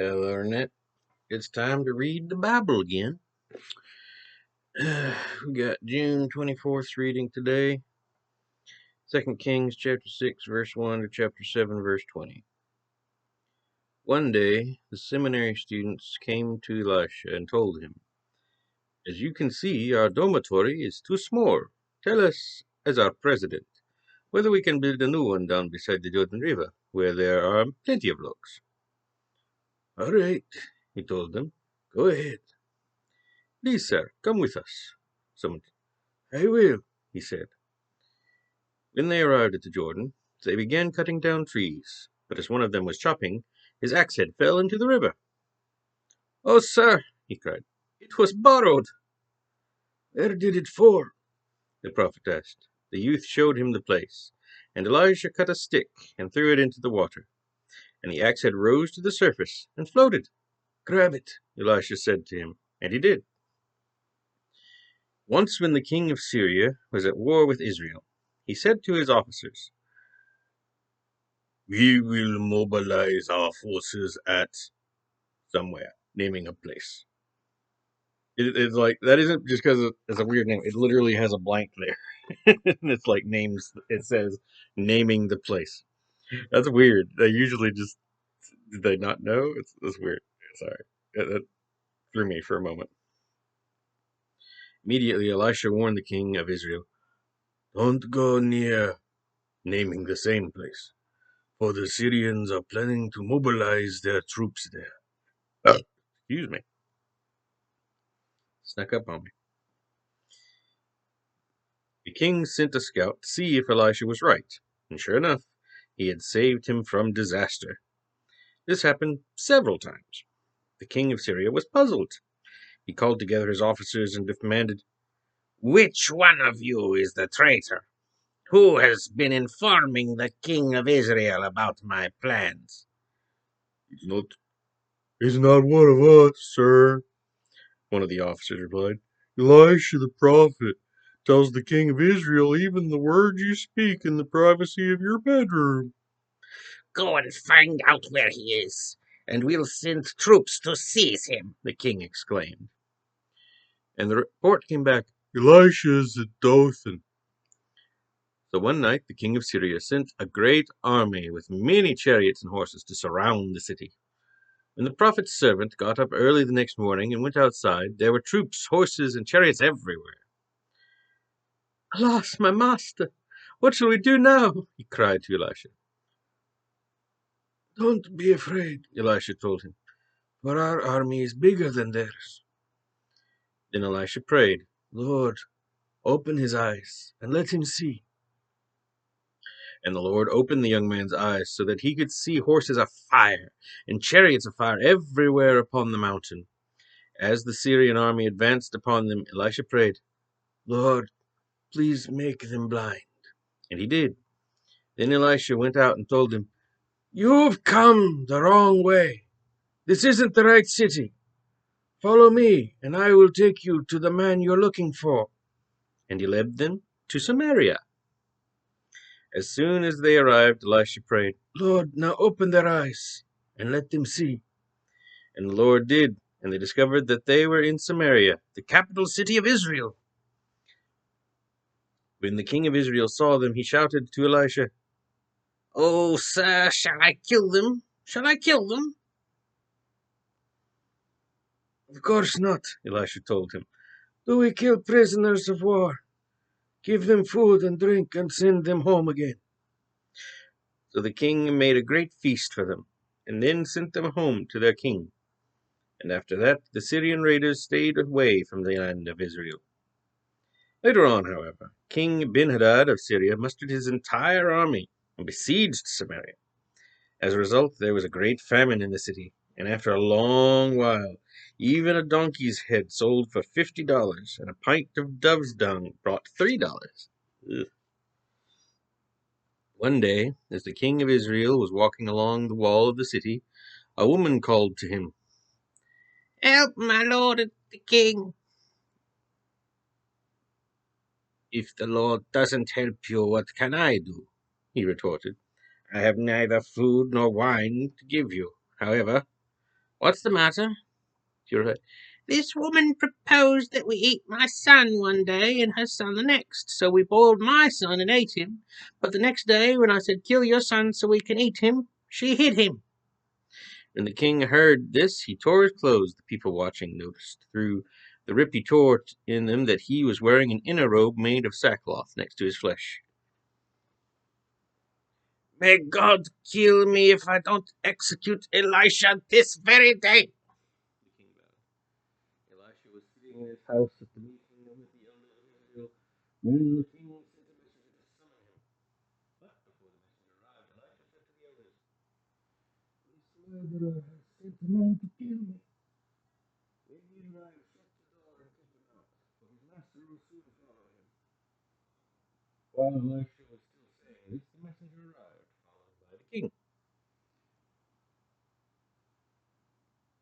Hello, Internet. It's time to read the Bible again. We got June 24th reading today. 2 Kings chapter 6, verse 1 to chapter 7, verse 20. One day, the seminary students came to Elisha and told him, "As you can see, our dormitory is too small. Tell us, as our president, whether we can build a new one down beside the Jordan River, where there are plenty of logs." "All right," he told them. "Go ahead." "Please, sir, come with us." Someone "I will," he said. When they arrived at the Jordan, they began cutting down trees, but as one of them was chopping, his axe head fell into the river. "Oh, sir," he cried, "it was borrowed." "Where did it fall?" the prophet asked. The youth showed him the place, and Elijah cut a stick and threw it into the water, and the axe head rose to the surface and floated. "Grab it," Elisha said to him, and he did. Once when the king of Syria was at war with Israel, he said to his officers, "We will mobilize our forces at somewhere," naming a place. It's like, that isn't just because it's a weird name. It literally has a blank there. And it's like names, it says naming the place. That's weird. They usually just, did they not know? It's weird. Sorry. That threw me for a moment. Immediately, Elisha warned the king of Israel, "Don't go near naming the same place, for the Syrians are planning to mobilize their troops there." Oh, excuse me. Snuck up on me. The king sent a scout to see if Elisha was right, and sure enough, he had saved him from disaster. This happened several times. The king of Syria was puzzled. He called together his officers and demanded, "Which one of you is the traitor? Who has been informing the king of Israel about my plans?" He's not one of us, sir," one of the officers replied. "Elisha the prophet tells the king of Israel even the words you speak in the privacy of your bedroom." "Go and find out where he is, and we'll send troops to seize him," the king exclaimed. And the report came back, "Elisha is at Dothan." So one night the king of Syria sent a great army with many chariots and horses to surround the city. When the prophet's servant got up early the next morning and went outside, there were troops, horses, and chariots everywhere. "Alas, my master, what shall we do now?" he cried to Elisha. "Don't be afraid," Elisha told him, "for our army is bigger than theirs." Then Elisha prayed, "Lord, open his eyes and let him see." And the Lord opened the young man's eyes so that he could see horses of fire and chariots of fire everywhere upon the mountain. As the Syrian army advanced upon them, Elisha prayed, "Lord, please make them blind." And he did. Then Elisha went out and told him, "You've come the wrong way. This isn't the right city. Follow me, and I will take you to the man you're looking for." And he led them to Samaria. As soon as they arrived, Elisha prayed, "Lord, now open their eyes and let them see." And the Lord did, and they discovered that they were in Samaria, the capital city of Israel. When the king of Israel saw them, he shouted to Elisha, "Oh, sir, shall I kill them? Shall I kill them?" "Of course not," Elisha told him. "Do we kill prisoners of war? Give them food and drink and send them home again." So the king made a great feast for them, and then sent them home to their king. And after that, the Syrian raiders stayed away from the land of Israel. Later on, however, King Ben-Hadad of Syria mustered his entire army and besieged Samaria. As a result, there was a great famine in the city, and after a long while, even a donkey's head sold for $50, and a pint of dove's dung brought $3. Ugh. One day, as the king of Israel was walking along the wall of the city, a woman called to him, "Help, my lord the king." "If the Lord doesn't help you, what can I do?" he retorted. "I have neither food nor wine to give you. However, What's the matter? She replied, This woman proposed that we eat my son one day and her son the next. So we boiled my son and ate him. But the next day, when I said, Kill your son so we can eat him, she hid him. When the king heard this, he tore his clothes. The people watching noticed through the rip he tore in them that he was wearing an inner robe made of sackcloth next to his flesh. May God kill me if I don't execute Elisha this very day. The king vowed. Elisha was sitting in his house at the meeting with the elders of Israel when the king sent a messenger to summon him. But before the messenger arrived, Elisha said to the elders, This murderer has sent a man to kill me. When he arrives, shut the door and keep him out, for his master will soon follow him. While Elisha was still saying this, the messenger arrived, followed by the king.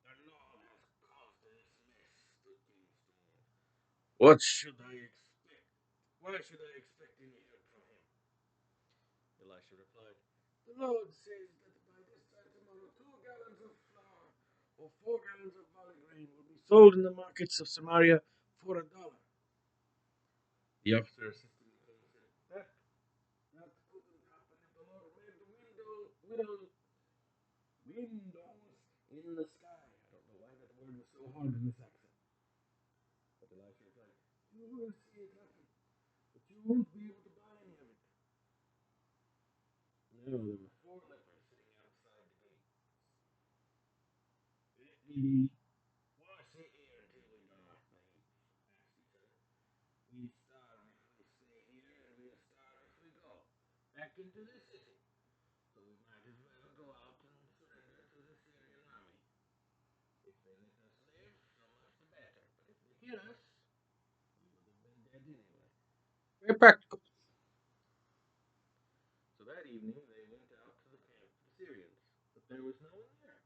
The Lord has caused this mess, the king stormed. What should I expect? Why should I expect any help from him? Elisha replied, The Lord says that by this time tomorrow 2 gallons of flour or 4 gallons of barley grain will be sold in the markets of Samaria for $1. The officer assisting the king said, That couldn't happen if the Lord made the windows in the sky. I don't know why that word was so hard in this accent. But Elisha replied, You will see it happen, but you won't be able to buy any of it. Now there were 4 lepers sitting outside the gate. Let me why sit here until we die? They asked each other. We starve if we stay here, and we'll starve if we go back into the city. So we might as well go out and surrender to the Syrian army. If they let us live, so much the better. But if they kill us, we would have been dead anyway. Very practical. So that evening they went out to the camp of the Syrians, but there was no one there.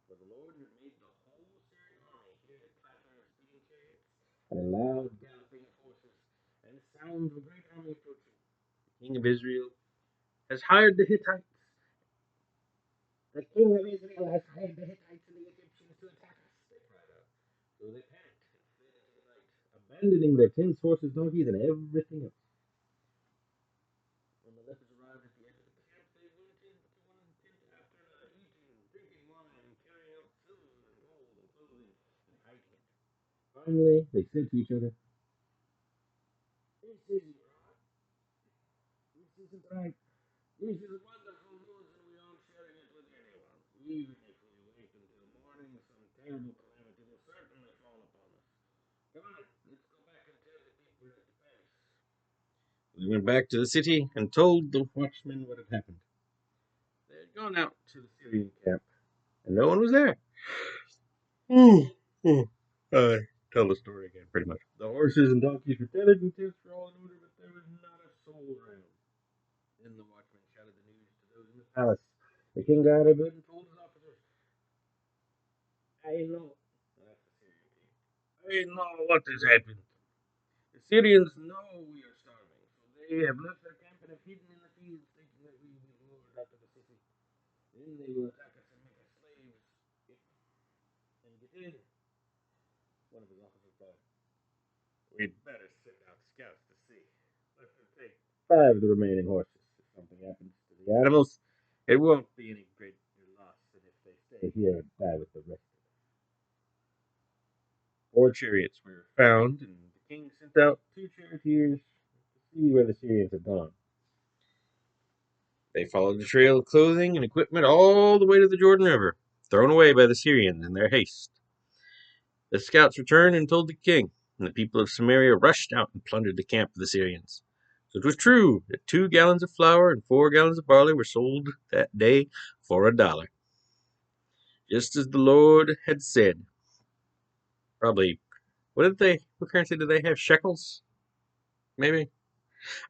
For the Lord had made the whole Syrian army hear the clatter of speeding chariots and loud galloping of horses and the sound of a great army approaching. The king of Israel has hired the Hittites. The king of Israel has hired the Hittites and the Egyptians to attack us, they cried out. So they panicked and fled into the night, abandoning their tents, horses, donkeys, and everything else. When the lepers arrived at the edge of the camp, they went into one tent after another, eating, drinking wine, carrying out silver and gold and clothing, and hiding it. Finally, they said to each other, This isn't right. This isn't right. This is wonderful news, and we aren't sharing it with anyone. Even if we wait until morning, some terrible calamity will certainly fall upon us. Come on, let's go back and tell the people at the palace. We went back to the city and told the watchmen what had happened. They had gone out to the Syrian camp, and no one was there. Tell the story again, pretty much. The horses and donkeys were tethered and tents were all in order, but there was not a soul around. Then the watchman shouted the news to those in the palace. The king got up and told his officers, I know. That's the Syrian king. I know what has happened. The Syrians know we are starving, so they have left their camp and have hidden in the fields, thinking that we will be lured out of the city. Then they will attack us and make us slaves and get in. One of his officers replied, We'd better send out scouts to see. Let them take 5 of the remaining horses. If something happens to the animals, it won't be any great loss than if they stay here and die with the rest of us. 4 chariots were found, and the king sent out 2 charioteers to see where the Syrians had gone. They followed the trail of clothing and equipment all the way to the Jordan River, thrown away by the Syrians in their haste. The scouts returned and told the king, and the people of Samaria rushed out and plundered the camp of the Syrians. So it was true that 2 gallons of flour and 4 gallons of barley were sold that day for $1, just as the Lord had said. Probably, what currency did they have? Shekels? Maybe?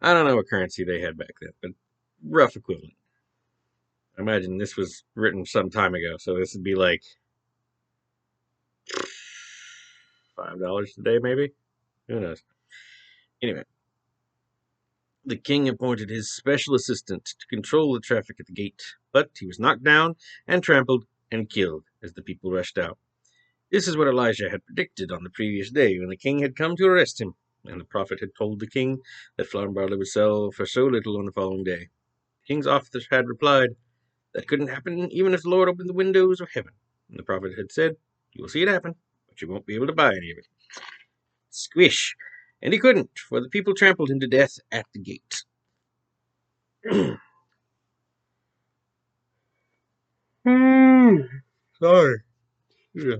I don't know what currency they had back then, but rough equivalent. I imagine this was written some time ago, so this would be like $5 today, maybe? Who knows? Anyway, the king appointed his special assistant to control the traffic at the gate, but he was knocked down and trampled and killed as the people rushed out. This is what Elijah had predicted on the previous day when the king had come to arrest him, and the prophet had told the king that flour and barley would sell for so little on the following day. The king's officers had replied, that couldn't happen even if the Lord opened the windows of heaven. And the prophet had said, you will see it happen, but you won't be able to buy any of it. Squish! And he couldn't, for the people trampled him to death at the gate. Sorry. Yeah.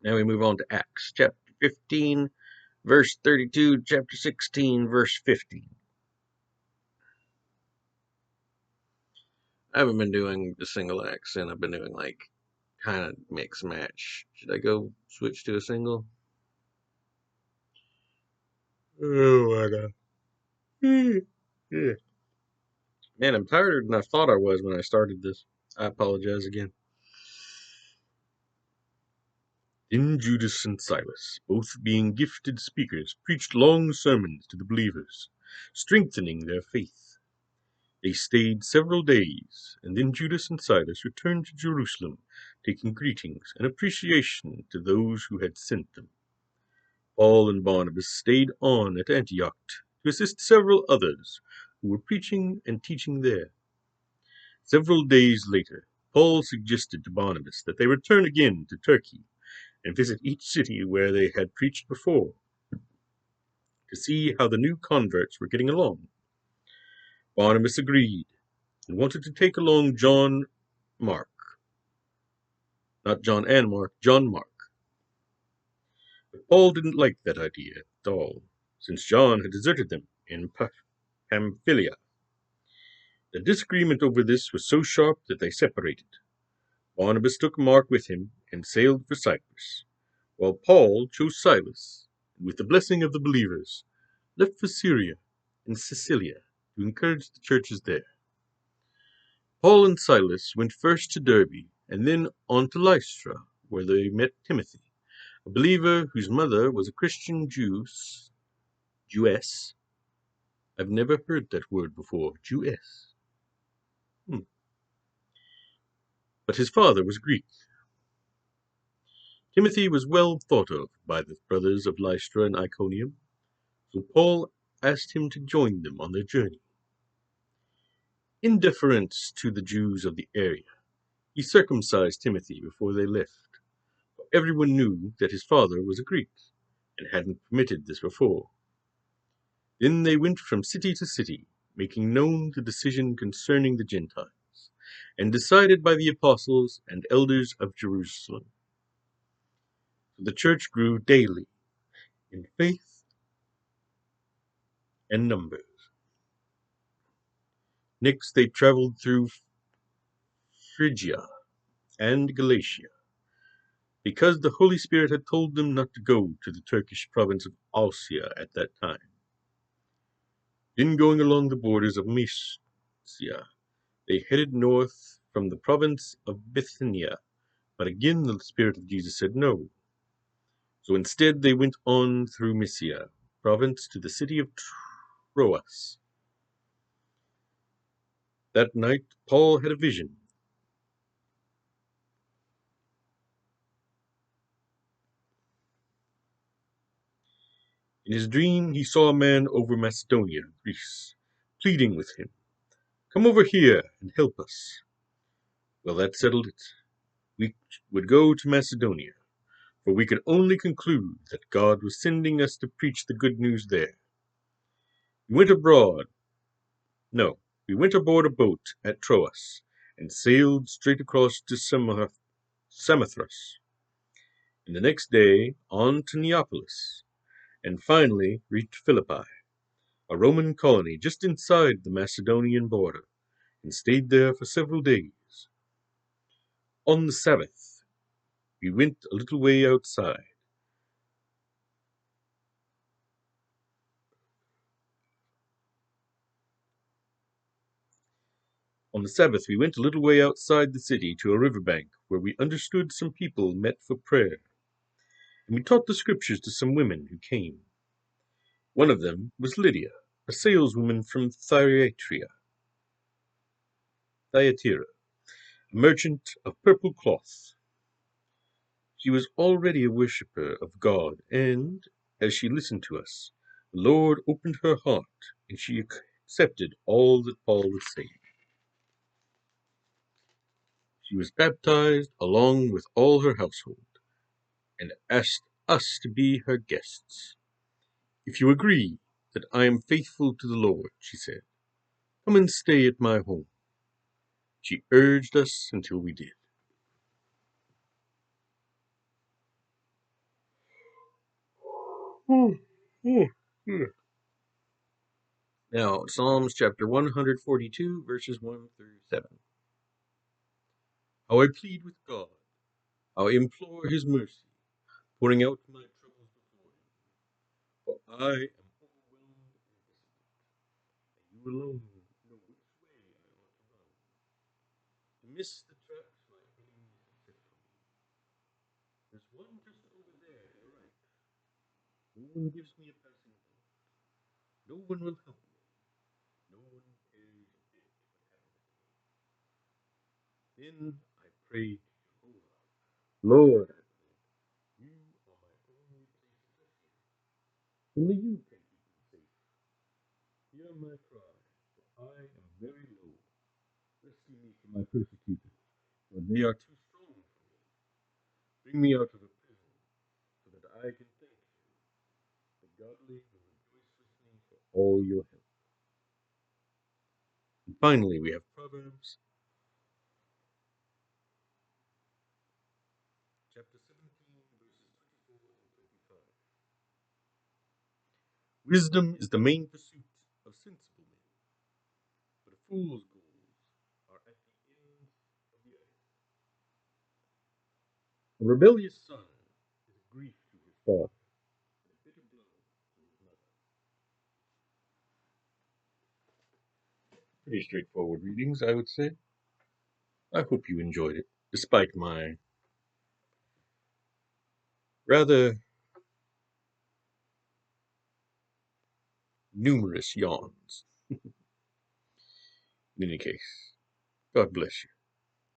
Now we move on to Acts chapter 15, verse 32, chapter 16, verse 15. I haven't been doing the single accent. I've been doing like kind of mix match. Should I go switch to a single? Oh, why not? Yeah. Man, I'm tired than I thought I was when I started this. I apologize again. Then Judas and Silas, both being gifted speakers, preached long sermons to the believers, strengthening their faith. They stayed several days, and then Judas and Silas returned to Jerusalem, taking greetings and appreciation to those who had sent them. Paul and Barnabas stayed on at Antioch to assist several others who were preaching and teaching there. Several days later, Paul suggested to Barnabas that they return again to Turkey and visit each city where they had preached before, to see how the new converts were getting along. Barnabas agreed and wanted to take along John Mark. Not John and Mark, John Mark. But Paul didn't like that idea at all, since John had deserted them in Pamphylia. The disagreement over this was so sharp that they separated. Barnabas took Mark with him and sailed for Cyprus, while Paul chose Silas, and with the blessing of the believers, left for Syria and Cilicia to encourage the churches there. Paul and Silas went first to Derbe and then on to Lystra, where they met Timothy, a believer whose mother was a Christian Jewess. I've never heard that word before, Jewess. But his father was Greek. Timothy was well thought of by the brothers of Lystra and Iconium, so Paul asked him to join them on their journey. In deference to the Jews of the area, he circumcised Timothy before they left, for everyone knew that his father was a Greek, and hadn't permitted this before. Then they went from city to city, making known the decision concerning the Gentiles, and decided by the apostles and elders of Jerusalem. So the church grew daily in faith and numbers. Next they traveled through Phrygia and Galatia, because the Holy Spirit had told them not to go to the Turkish province of Asia at that time. Then going along the borders of Mysia, they headed north from the province of Bithynia, but again the Spirit of Jesus said no. So instead they went on through Mysia province to the city of Troas. That night Paul had a vision. In his dream he saw a man over Macedonia, Greece, pleading with him, "Come over here and help us." Well, that settled it. We would go to Macedonia, for we could only conclude that God was sending us to preach the good news there. We went aboard a boat at Troas, and sailed straight across to Samothrace, and the next day on to Neapolis, and finally reached Philippi, a Roman colony just inside the Macedonian border, and stayed there for several days. On the Sabbath, we went a little way outside. On the Sabbath, we went a little way outside the city to a river bank, where we understood some people met for prayer, and we taught the scriptures to some women who came. One of them was Lydia, a saleswoman from Thyatira. a merchant of purple cloth. She was already a worshipper of God, and, as she listened to us, the Lord opened her heart, and she accepted all that Paul was saying. She was baptized along with all her household, and asked us to be her guests. "If you agree that I am faithful to the Lord," she said, "come and stay at my home." She urged us until we did. Now, Psalms chapter 142, verses 1 through 7. How I plead with God, how I implore his mercy, pouring out my troubles before him. For I am overwhelmed and desolate, and you alone know which way I ought to run, to miss the traps my enemies have set for me. There's one just over there to the right. No one gives me a passing thought. No one will help me. No one cares a bit what happens to me. Then I prayed to Jehovah, "Lord, you are my only place of refuge. Only you can keep me safe. Hear my cry, for I am very low. Rescue me from my persecutors, for they are too strong for me. Bring me out of the prison, so that I can thank you. The godly will rejoice with me for all your help." And finally, we have Proverbs chapter 17, verses 24 and 25. Wisdom is the main pursuit of sensible men, but a fool's goals are at the ends of the earth. A rebellious son is a grief to his father, and a bitter blow to his mother. Pretty straightforward readings, I would say. I hope you enjoyed it, despite my rather numerous yawns. In any case, God bless you.